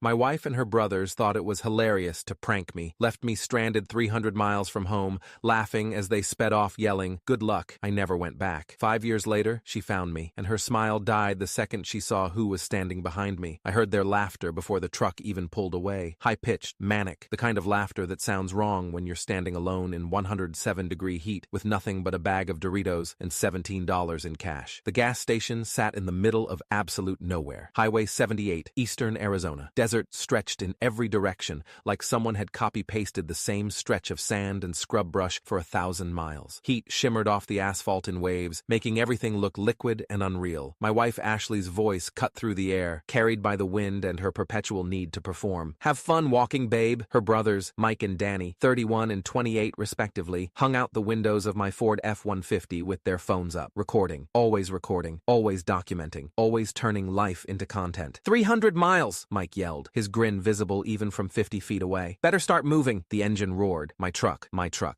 My wife and her brothers thought it was hilarious to prank me, left me stranded 300 miles from home, laughing as they sped off yelling, "Good luck." I never went back. 5 years later, she found me, and her smile died the second she saw who was standing behind me. I heard their laughter before the truck even pulled away. High-pitched, manic, the kind of laughter that sounds wrong when you're standing alone in 107-degree heat with nothing but a bag of Doritos and $17 in cash. The gas station sat in the middle of absolute nowhere. Highway 78, Eastern Arizona. Desert stretched in every direction, like someone had copy-pasted the same stretch of sand and scrub brush for 1,000 miles. Heat shimmered off the asphalt in waves, making everything look liquid and unreal. My wife Ashley's voice cut through the air, carried by the wind and her perpetual need to perform. "Have fun walking, babe." Her brothers, Mike and Danny, 31 and 28 respectively, hung out the windows of my Ford F-150 with their phones up, recording, always documenting, always turning life into content. 300 miles, Mike yelled, his grin visible even from 50 feet away. "Better start moving." The engine roared. My truck,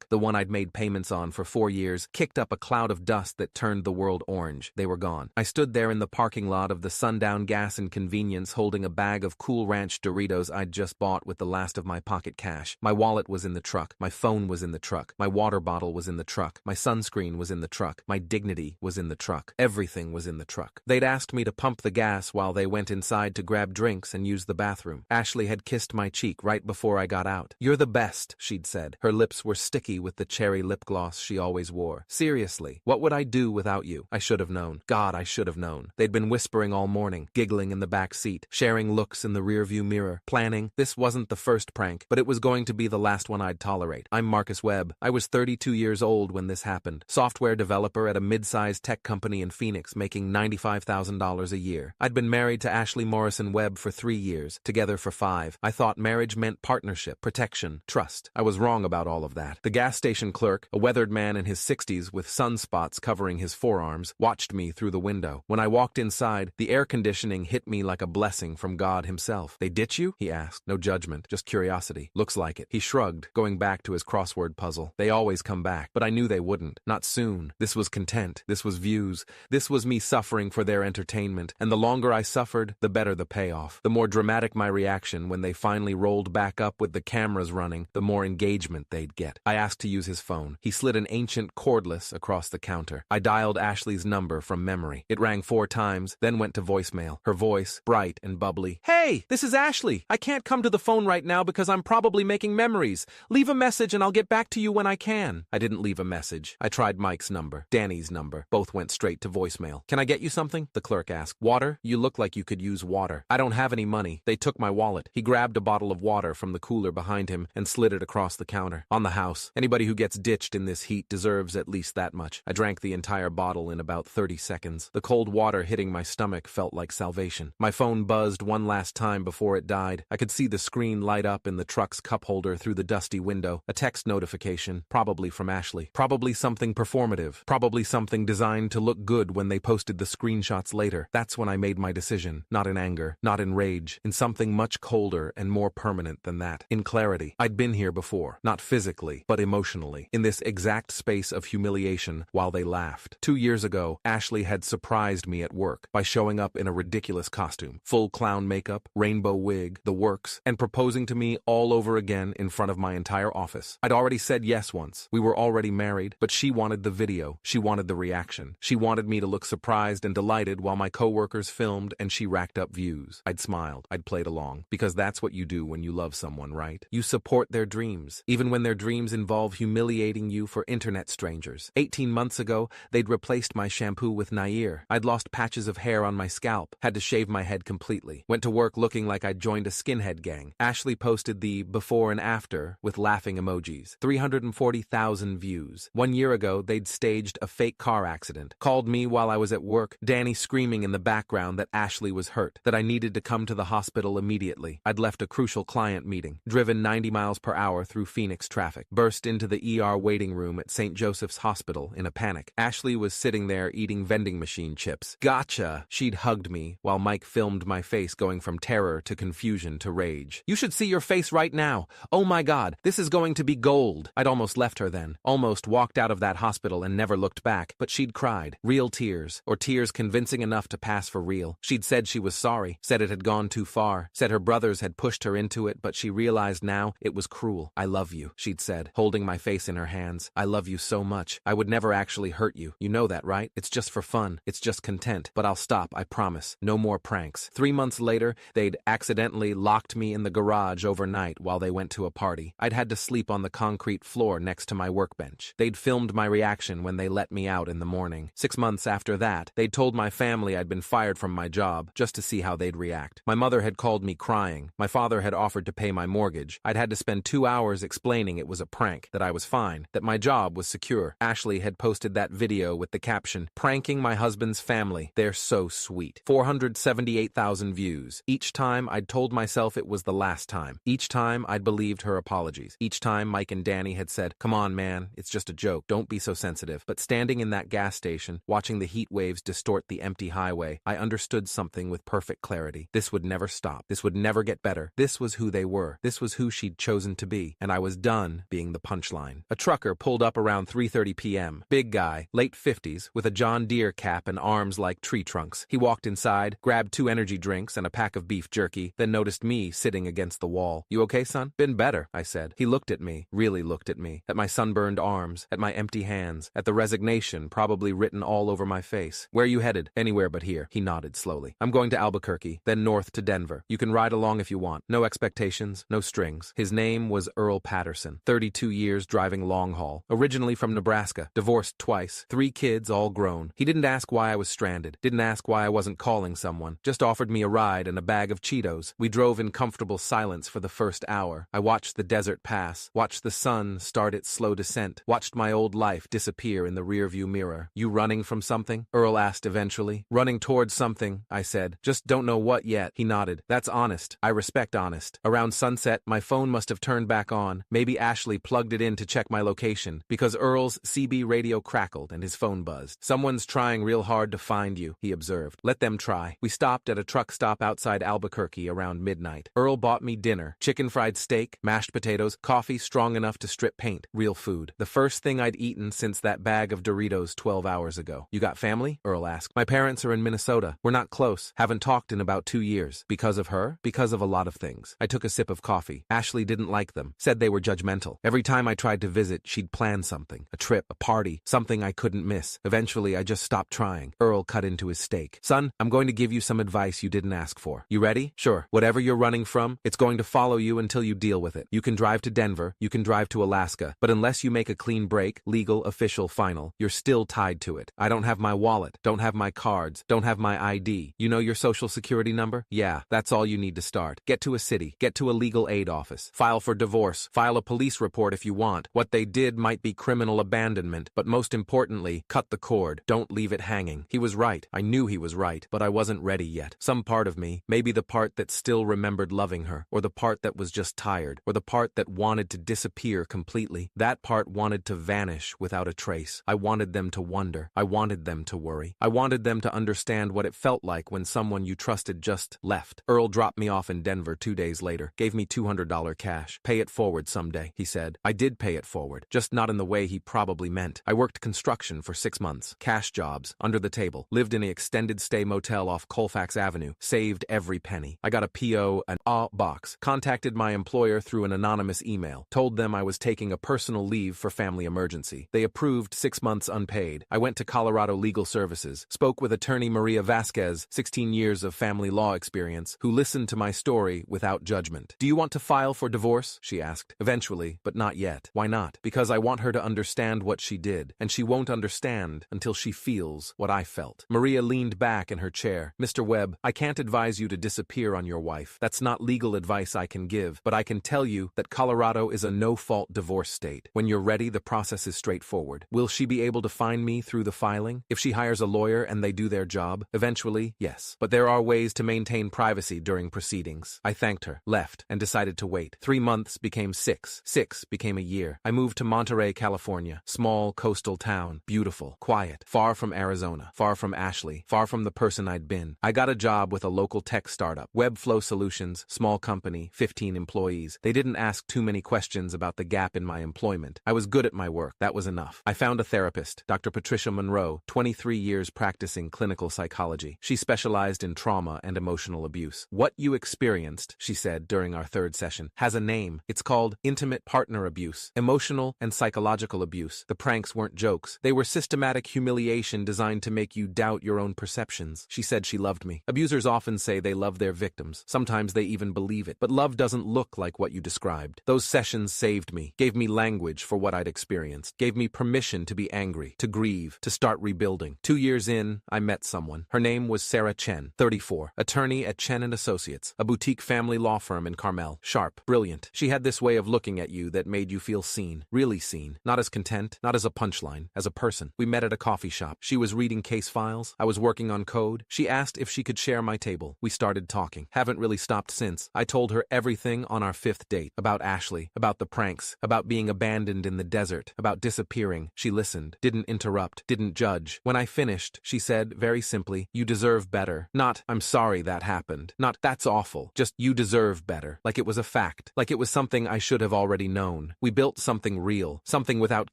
the one I'd made payments on for 4 years, kicked up a cloud of dust that turned the world orange. They were gone. I stood there in the parking lot of the Sundown Gas and Convenience holding a bag of Cool Ranch Doritos I'd just bought with the last of my pocket cash. My wallet was in the truck. My phone was in the truck. My water bottle was in the truck. My sunscreen was in the truck. My dignity was in the truck. Everything was in the truck. They'd asked me to pump the gas while they went inside to grab drinks and use the bathroom. Ashley had kissed my cheek right before I got out. "You're the best," she'd said. Her lips were sticky with the cherry lip gloss she always wore. "Seriously, what would I do without you?" I should have known. God, I should have known. They'd been whispering all morning, giggling in the back seat, sharing looks in the rearview mirror, planning. This wasn't the first prank, but it was going to be the last one I'd tolerate. I'm Marcus Webb. I was 32 years old when this happened. Software developer at a mid-sized tech company in Phoenix, making $95,000 a year. I'd been married to Ashley Morrison Webb for 3 years, together for 5. I thought marriage meant partnership, protection, trust. I was wrong about all of that. The gas station clerk, a weathered man in his 60s with sunspots covering his forearms, watched me through the window. When I walked inside, the air conditioning hit me like a blessing from God himself. "They ditch you?" he asked. No judgment, just curiosity. "Looks like it." He shrugged, going back to his crossword puzzle. "They always come back, but I knew they wouldn't. Not soon. This was content. This was views. This was me suffering for their entertainment. And the longer I suffered, the better the payoff. The more dramatic my reaction when they finally rolled back up with the cameras running, the more engagement they'd get. I asked to use his phone. He slid an ancient cordless across the counter. I dialed Ashley's number from memory. It rang 4 times, then went to voicemail. Her voice, bright and bubbly. "Hey, this is Ashley. I can't come to the phone right now because I'm probably making memories. Leave a message and I'll get back to you when I can." I didn't leave a message. I tried Mike's number, Danny's number. Both went straight to voicemail. "Can I get you something?" the clerk asked. "Water? You look like you could use water." "I don't have any money. They took my wallet." He grabbed a bottle of water from the cooler behind him and slid it across the counter. "On the house. Anybody who gets ditched in this heat deserves at least that much." I drank the entire bottle in about 30 seconds. The cold water hitting my stomach felt like salvation. My phone buzzed one last time before it died. I could see the screen light up in the truck's cup holder through the dusty window. A text notification, probably from Ashley. Probably something performative. Probably something designed to look good when they posted the screenshots later. That's when I made my decision. Not in anger, not in rage, in something much colder and more permanent than that. In clarity. I'd been here before. Not physically, but emotionally. In this exact space of humiliation while they laughed. 2 years ago, Ashley had surprised me at work by showing up in a ridiculous costume. Full clown makeup, rainbow wig, the works, and proposing to me all over again in front of my entire office. I'd already said yes once. We were already married, but she wanted the video. She wanted the reaction. She wanted me to look surprised and delighted while my coworkers filmed and she racked up views. I'd smiled. I'd played along. Because that's what you do when you love someone, right? You support their dreams, even when their dreams involve humiliating you for internet strangers. 18 months ago, they'd replaced my shampoo with Nair. I'd lost patches of hair on my scalp, had to shave my head completely. Went to work looking like I'd joined a skinhead gang. Ashley posted the before and after with laughing emojis. 340,000 views. 1 year ago, they'd staged a fake car accident. Called me while I was at work, Danny screaming in the background that Ashley was hurt, that I needed to come to the hospital immediately. I'd left a crucial client meeting, driven 90 miles per hour through Phoenix traffic, burst into the ER waiting room at St. Joseph's Hospital in a panic. Ashley was sitting there eating vending machine chips. "Gotcha!" She'd hugged me while Mike filmed my face going from terror to confusion to rage. "You should see your face right now. Oh my God, this is going to be gold." I'd almost left her then. Almost walked out of that hospital and never looked back. But she'd cried. Real tears, or tears convincing enough to pass for real. She'd said she was sorry, said it had gone too far, car, said her brothers had pushed her into it, but she realized now it was cruel. "I love you," she'd said, holding my face in her hands. "I love you so much. I would never actually hurt you. You know that, right? It's just for fun. It's just content. But I'll stop, I promise. No more pranks." 3 months later, they'd accidentally locked me in the garage overnight while they went to a party. I'd had to sleep on the concrete floor next to my workbench. They'd filmed my reaction when they let me out in the morning. 6 months after that, they'd told my family I'd been fired from my job just to see how they'd react. My mother had called me crying. My father had offered to pay my mortgage. I'd had to spend 2 hours explaining it was a prank, that I was fine, that my job was secure. Ashley had posted that video with the caption, "Pranking my husband's family. They're so sweet." 478,000 views. Each time I'd told myself it was the last time. Each time I'd believed her apologies. Each time Mike and Danny had said, "Come on, man, it's just a joke. Don't be so sensitive." But standing in that gas station, watching the heat waves distort the empty highway, I understood something with perfect clarity. This would never stop. This would never get better. This was who they were. This was who she'd chosen to be. And I was done being the punchline. A trucker pulled up around 3:30 p.m. Big guy, late 50s, with a John Deere cap and arms like tree trunks. He walked inside, grabbed 2 energy drinks and a pack of beef jerky, then noticed me sitting against the wall. "You okay, son?" "Been better," I said. He looked at me, really looked at me, at my sunburned arms, at my empty hands, at the resignation probably written all over my face. "Where you headed?" "Anywhere but here." He nodded slowly. "I'm going to Albuquerque, then north to Denver. You can ride along if you want. No expectations, no strings." His name was Earl Patterson, 32 years driving long haul, originally from Nebraska, divorced twice, 3 kids all grown. He didn't ask why I was stranded, didn't ask why I wasn't calling someone, just offered me a ride and a bag of Cheetos. We drove in comfortable silence for the first hour. I watched the desert pass, watched the sun start its slow descent, watched my old life disappear in the rearview mirror. "You running from something?" Earl asked eventually. "Running towards something," I said. "Just don't know what yet." He nodded. "That's honest. I respect honest." Around sunset, my phone must have turned back on. Maybe Ashley plugged it in to check my location, because Earl's CB radio crackled and his phone buzzed. "Someone's trying real hard to find you," he observed. "Let them try." We stopped at a truck stop outside Albuquerque around midnight. Earl bought me dinner, chicken fried steak, mashed potatoes, coffee strong enough to strip paint, real food. The first thing I'd eaten since that bag of Doritos 12 hours ago. "You got family?" Earl asked. "My parents are in Minnesota. We're not close. Haven't talked in about 2 years. Because of her? Because of a lot of things." I took a sip of coffee. Ashley didn't like them. Said they were judgmental. Every time I tried to visit, she'd plan something. A trip, a party, something I couldn't miss. Eventually, I just stopped trying. Earl cut into his steak. "Son, I'm going to give you some advice you didn't ask for. You ready?" "Sure. Whatever you're running from, it's going to follow you until you deal with it. You can drive to Denver, you can drive to Alaska, but unless you make a clean break, legal, official, final, you're still tied to it. I don't have my wallet, don't have my cards, don't have my ID. You know your social security number? Yeah, that's all you need to start. Get to a city, get to a legal aid office, file for divorce, file a police report if you want. What they did might be criminal abandonment, but most importantly, cut the cord. Don't leave it hanging." He was right. I knew he was right, but I wasn't ready yet. Some part of me, maybe the part that still remembered loving her, or the part that was just tired, or the part that wanted to disappear completely, that part wanted to vanish without a trace. I wanted them to wonder. I wanted them to worry. I wanted them to understand what it felt like when someone you trusted just left. Earl dropped me off in Denver 2 days later, gave me $200 cash. "Pay it forward someday," he said. I did pay it forward, just not in the way he probably meant. I worked construction for 6 months, cash jobs, under the table, lived in an extended stay motel off Colfax Avenue, saved every penny. I got a PO, an box, contacted my employer through an anonymous email, told them I was taking a personal leave for family emergency. They approved 6 months unpaid. I went to Colorado Legal Services, spoke with attorney Maria Vasquez, 16 years of family law experience, who listened to my story without judgment. "Do you want to file for divorce?" she asked. "Eventually, but not yet." "Why not?" "Because I want her to understand what she did, and she won't understand until she feels what I felt." Maria leaned back in her chair. "Mr. Webb, I can't advise you to disappear on your wife. That's not legal advice I can give, but I can tell you that Colorado is a no-fault divorce state. When you're ready, the process is straightforward. Will she be able to find me through the filing? If she hires a lawyer and they do their job? Eventually, yes. But there are ways to maintain privacy during proceedings. I thanked her, left, and decided to wait. 3 months became 6. 6 became a year. I moved to Monterey, California. Small coastal town. Beautiful. Quiet. Far from Arizona. Far from Ashley. Far from the person I'd been. I got a job with a local tech startup. Webflow Solutions. Small company. 15 employees. They didn't ask too many questions about the gap in my employment. I was good at my work. That was enough. I found a therapist, Dr. Patricia Monroe, 23 years practicing clinical psychology. She specialized in trauma and emotional abuse. abuse. What you experienced, she said during our third session, has a name. It's called intimate partner abuse, emotional and psychological abuse. The pranks weren't jokes. They were systematic humiliation designed to make you doubt your own perceptions. She said she loved me. Abusers often say they love their victims. Sometimes they even believe it. But love doesn't look like what you described. Those sessions saved me, gave me language for what I'd experienced, gave me permission to be angry, to grieve, to start rebuilding. 2 years in, I met someone. Her name was Sarah Chen, 34, attorney at Chen & Associates, a boutique family law firm in Carmel. Sharp, brilliant. She had this way of looking at you that made you feel seen, really seen. Not as content, not as a punchline, as a person. We met at a coffee shop. She was reading case files. I was working on code. She asked if she could share my table. We started talking. Haven't really stopped since. I told her everything on our 5th date. About Ashley, about the pranks, about being abandoned in the desert, about disappearing. She listened, didn't interrupt, didn't judge. When I finished, she said, very simply, "You deserve better." Not, "I'm sorry that happened." Not, "That's awful." Just, "You deserve better." Like it was a fact. Like it was something I should have already known. We built something real. Something without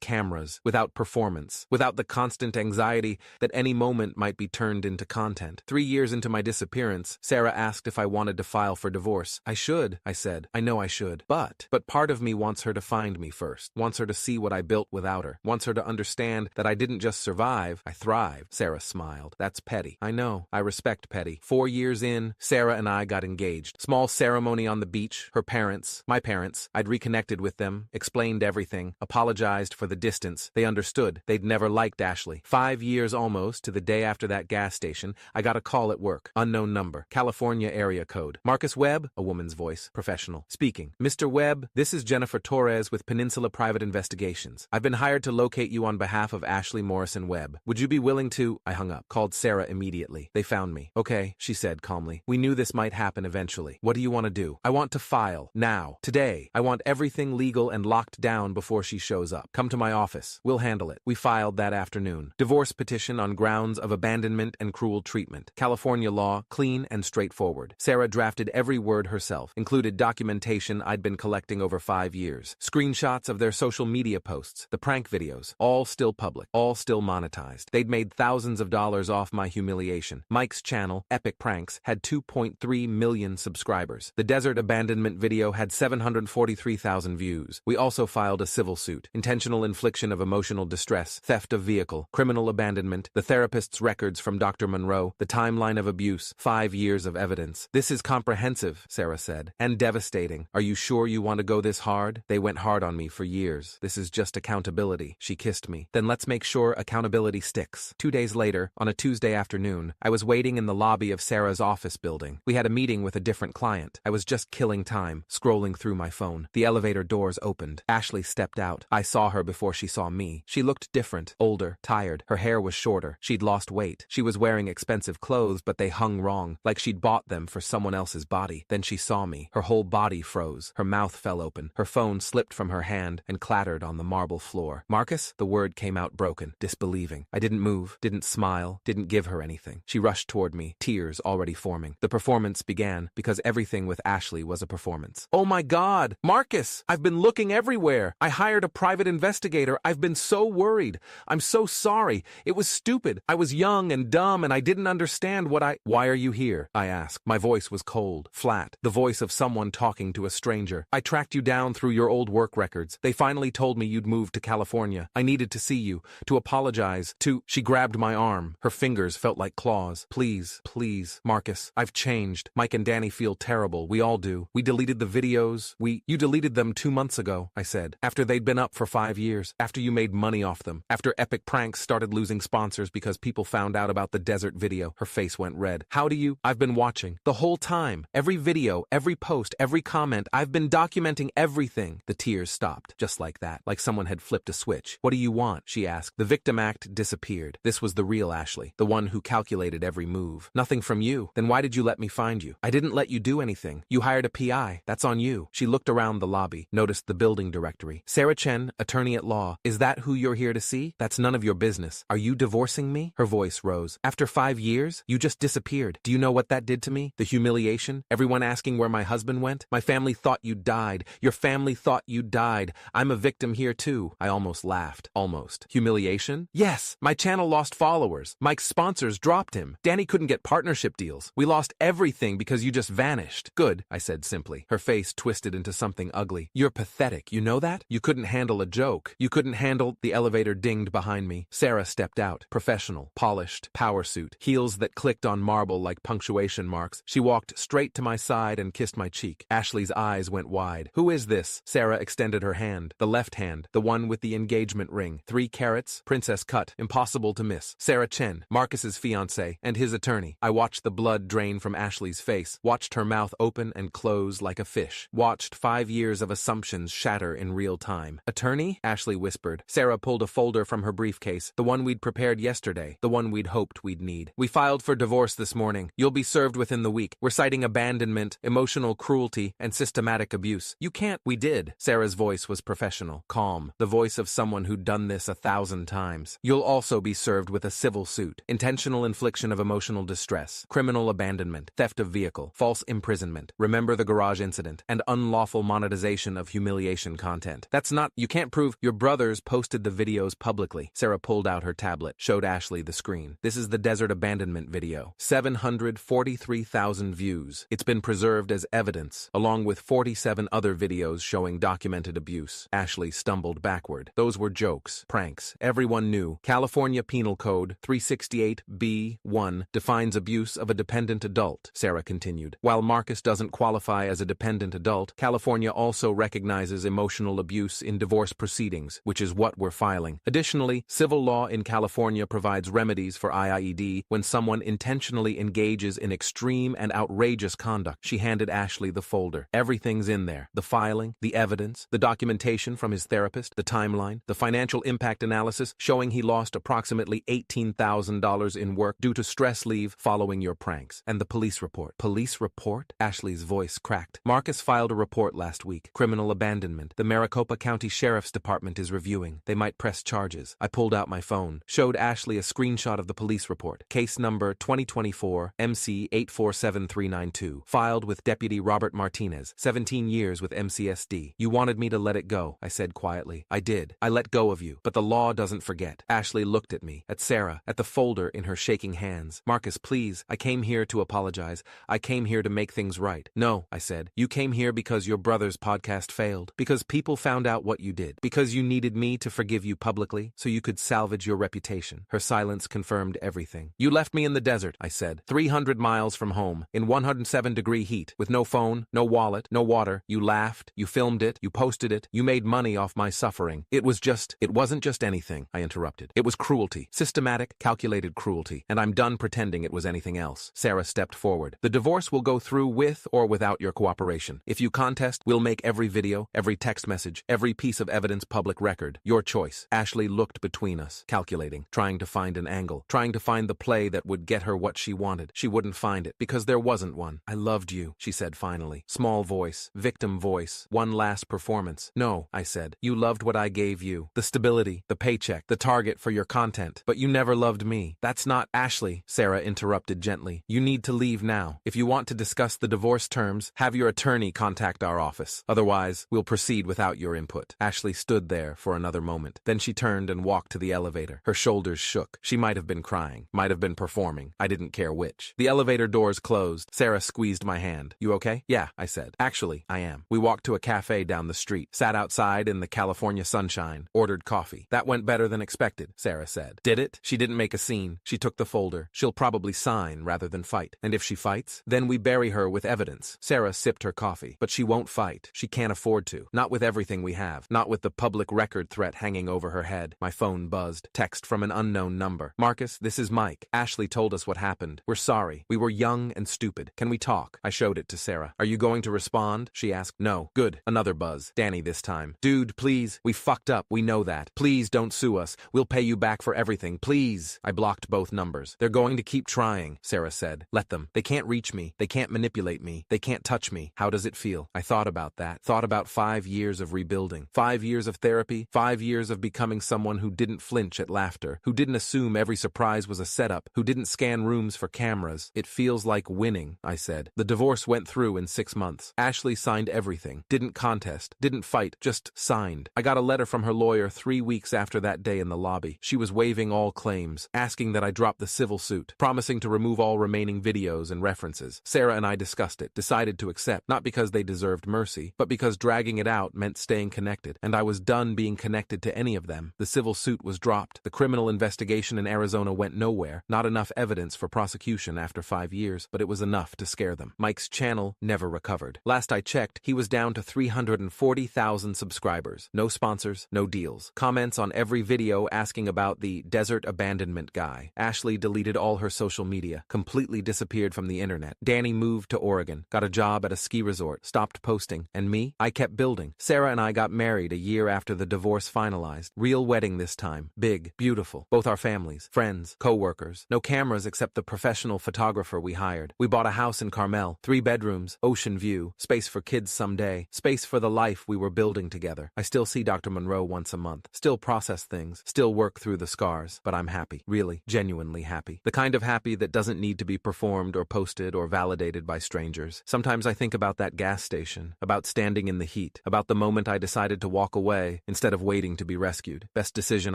cameras, without performance, without the constant anxiety that any moment might be turned into content. 3 years into my disappearance, Sarah asked if I wanted to file for divorce. I should, I said. I know I should. But part of me wants her to find me first. Wants her to see what I built without her. Wants her to understand that I didn't just survive, I thrived. Sarah smiled. That's petty. I know. I respect petty. 4 years in, Sarah and I got engaged. Small ceremony on the beach. Her parents, my parents. I'd reconnected with them, explained everything, apologized for the distance. They understood. They'd never liked Ashley. 5 years almost to the day after that gas station, I got a call at work. Unknown number. California area code. Marcus Webb? A woman's voice. Professional. Speaking. "Mr. Webb, this is Jennifer Torres with Peninsula Private Investigations. I've been hired to locate you on behalf of Ashley Morrison Webb. Would you be willing to—" I hung up. Called Sarah immediately. They found me. "Okay," she said calmly. "We knew this might happen eventually. What do you want to do?" "I want to file. Now. Today. I want everything legal and locked down before she shows up. Come to my office. We'll handle it." We filed that afternoon. Divorce petition on grounds of abandonment and cruel treatment. California law, clean and straightforward. Sarah drafted every word herself, included documentation I'd been collecting over 5 years. Screenshots of their social media posts, the prank videos, all still public, all still monetized. They'd made thousands of dollars off my humiliation. Mike's channel, Epic Pranks, had 2.3 million subscribers. The desert abandonment video had 743,000 views. We also filed a civil suit. Intentional infliction of emotional distress, theft of vehicle, criminal abandonment, the therapist's records from Dr. Monroe, the timeline of abuse, 5 years of evidence. "This is comprehensive," Sarah said, "and devastating. Are you sure you want to go this hard? They went hard on me for years. This is just accountability." She kissed me. "Then let's make sure accountability sticks." 2 days later, on a Tuesday afternoon, I was waiting in the lobby of Sarah's office building. We had a meeting with a different client. I was just killing time, scrolling through my phone. The elevator doors opened. Ashley stepped out. I saw her before she saw me. She looked different, older, tired. Her hair was shorter. She'd lost weight. She was wearing expensive clothes, but they hung wrong, like she'd bought them for someone else's body. Then she saw me. Her whole body froze. Her mouth fell open. Her phone slipped from her hand and clattered on the marble floor. "Marcus?" The word came out broken, disbelieving. I didn't move, didn't smile, didn't give her anything. She rushed toward me, tears already forming. The performance began, because everything with Ashley was a performance. "Oh my God! Marcus! I've been looking everywhere! I hired a private investigator. I've been so worried. I'm so sorry. It was stupid. I was young and dumb and I didn't understand what I—" "Why are you here?" I asked. My voice was cold, flat, the voice of someone talking to a stranger. "I tracked you down through your old work records. They finally told me you'd moved to California. I needed to see you, to apologize, to—" She grabbed my arm. Her fingers felt like claws. "Please, please, Marcus. I've changed. Mike and Danny feel terrible. We all do. We deleted the videos. You deleted them 2 months ago," I said. "After they'd been up for 5 years. After you made money off them. After Epic Pranks started losing sponsors because people found out about the desert video." Her face went red. "How do you—" "I've been watching. The whole time. Every video, every post, every comment. I've been documenting everything." The tears stopped, just like that, like someone had flipped a switch. "What do you want?" she asked. The victim act disappeared. This was the real Ashley, the one who calculated every move. "Nothing from you." "Then why did you let me find you?" "I didn't let you do anything. You hired a PI. That's on you." She looked around the lobby, noticed the building directory. "Sarah Chen, attorney at law. Is that who you're here to see? That's none of your business. Are you divorcing me?" Her voice rose. "After 5 years? You just disappeared. Do you know what that did to me? The humiliation? Everyone asking where my husband went? My family thought you died. Your family thought you died. I'm a victim here too." I almost laughed. Almost. "Humiliation?" "Yes. My channel lost followers. Mike's sponsors dropped him. Danny couldn't get partnership deals. We lost every everything because you just vanished. Good, I said simply. Her face twisted into something ugly. You're pathetic, you know that? You couldn't handle a joke. You couldn't handle— The elevator dinged behind me. Sarah stepped out. Professional, polished, power suit, heels that clicked on marble like punctuation marks. She walked straight to my side and kissed my cheek. Ashley's eyes went wide. Who is this? Sarah extended her hand. The left hand, the one with the engagement ring. 3 carats, princess cut, impossible to miss. Sarah Chen, Marcus's fiancée, and his attorney. I watched the blood drain from Ashley's face, watched her mouth open and close like a fish, watched 5 years of assumptions shatter in real time. Attorney? Ashley whispered. Sarah pulled a folder from her briefcase, the one we'd prepared yesterday, the one we'd hoped we'd need. We filed for divorce this morning. You'll be served within the week. We're citing abandonment, emotional cruelty, and systematic abuse. You can't— We did. Sarah's voice was professional, calm, the voice of someone who'd done this 1,000 times. You'll also be served with a civil suit, intentional infliction of emotional distress, criminal abandonment, theft of vehicle, false imprisonment, remember the garage incident, and unlawful monetization of humiliation content. That's not— You can't prove— Your brothers posted the videos publicly. Sarah pulled out her tablet, showed Ashley the screen. This is the desert abandonment video. 743,000 views. It's been preserved as evidence, along with 47 other videos showing documented abuse. Ashley stumbled backward. Those were jokes, pranks. Everyone knew. California Penal Code 368B1 defines abuse of a dependent adult, Sarah continued. While Marcus doesn't qualify as a dependent adult, California also recognizes emotional abuse in divorce proceedings, which is what we're filing. Additionally, civil law in California provides remedies for IIED when someone intentionally engages in extreme and outrageous conduct. She handed Ashley the folder. Everything's in there. The filing, the evidence, the documentation from his therapist, the timeline, the financial impact analysis showing he lost approximately $18,000 in work due to stress leave following your pranks, and the police report. Police report? Ashley's voice cracked. Marcus filed a report last week. Criminal abandonment. The Maricopa County Sheriff's Department is reviewing. They might press charges. I pulled out my phone, showed Ashley a screenshot of the police report. Case number 2024 MC 847392. Filed with Deputy Robert Martinez, 17 years with MCSD. You wanted me to let it go, I said quietly. I did. I let go of you, but the law doesn't forget. Ashley looked at me, at Sarah, at the folder in her shaking hands. Marcus, please, I came here to apologize. I came here to make things right. No, I said. You came here because your brother's podcast failed, because people found out what you did, because you needed me to forgive you publicly so you could salvage your reputation. Her silence confirmed everything. You left me in the desert, I said, 300 miles from home, in 107-degree heat, with no phone, no wallet, no water. You laughed, you filmed it, you posted it, you made money off my suffering. It wasn't just anything, I interrupted. It was cruelty, systematic, calculated cruelty, and I'm done pretending it was anything else. Sarah stepped forward. The divorce will go through with or without your cooperation. If you contest, we'll make every video, every text message, every piece of evidence public record. Your choice. Ashley looked between us, calculating, trying to find an angle, trying to find the play that would get her what she wanted. She wouldn't find it, because there wasn't one. I loved you, she said finally. Small voice, victim voice, one last performance. No, I said. You loved what I gave you. The stability, the paycheck, the target for your content. But you never loved me. That's not— Ashley, Sarah interrupted gently. You need to leave now. If you want to discuss the divorce terms, have your attorney contact our office. Otherwise, we'll proceed without your input. Ashley stood there for another moment. Then she turned and walked to the elevator. Her shoulders shook. She might have been crying, might have been performing. I didn't care which. The elevator doors closed. Sarah squeezed my hand. You okay? Yeah, I said. Actually, I am. We walked to a cafe down the street, sat outside in the California sunshine, ordered coffee. That went better than expected, Sarah said. Did it? She didn't make a scene. She took the folder. She'll probably sign rather than fight. And if she fights, then we bury her with evidence. Sarah sipped her coffee. But she won't fight. She can't afford to. Not with everything we have. Not with the public record threat hanging over her head. My phone buzzed. Text from an unknown number. Marcus, this is Mike. Ashley told us what happened. We're sorry. We were young and stupid. Can we talk? I showed it to Sarah. Are you going to respond? She asked. No. Good. Another buzz. Danny this time. Dude, please. We fucked up. We know that. Please don't sue us. We'll pay you back for everything. Please. I blocked both numbers. They're going to keep trying, Sarah said. Let them. They can't reach me. They can't manipulate me. They can't touch me. How does it feel? I thought about that. Thought about 5 years of rebuilding. 5 years of therapy. 5 years of becoming someone who didn't flinch at laughter. Who didn't assume every surprise was a setup. Who didn't scan rooms for cameras. It feels like winning, I said. The divorce went through in 6 months. Ashley signed everything. Didn't contest. Didn't fight. Just signed. I got a letter from her lawyer 3 weeks after that day in the lobby. She was waiving all claims. Asking that I drop the civil suit. Promising to remove all remaining videos photos and references. Sarah and I discussed it, decided to accept, not because they deserved mercy, but because dragging it out meant staying connected, and I was done being connected to any of them. The civil suit was dropped. The criminal investigation in Arizona went nowhere. Not enough evidence for prosecution after 5 years, but it was enough to scare them. Mike's channel never recovered. Last I checked, he was down to 340,000 subscribers. No sponsors, no deals. Comments on every video asking about the desert abandonment guy. Ashley deleted all her social media, completely disappeared from the internet. Danny moved to Oregon, got a job at a ski resort, stopped posting. And me? I kept building. Sarah and I got married a year after the divorce finalized. Real wedding this time. Big, beautiful. Both our families, friends, co-workers. No cameras except the professional photographer we hired. We bought a house in Carmel, 3 bedrooms, ocean view, space for kids someday, space for the life we were building together. I still see Dr. Monroe once a month, still process things, still work through the scars, but I'm happy. Really, genuinely happy. The kind of happy that doesn't need to be performed or posted or validated by strangers. Sometimes I think about that gas station, about standing in the heat, about the moment I decided to walk away instead of waiting to be rescued. Best decision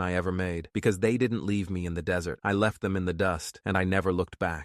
I ever made, because they didn't leave me in the desert. I left them in the dust, and I never looked back.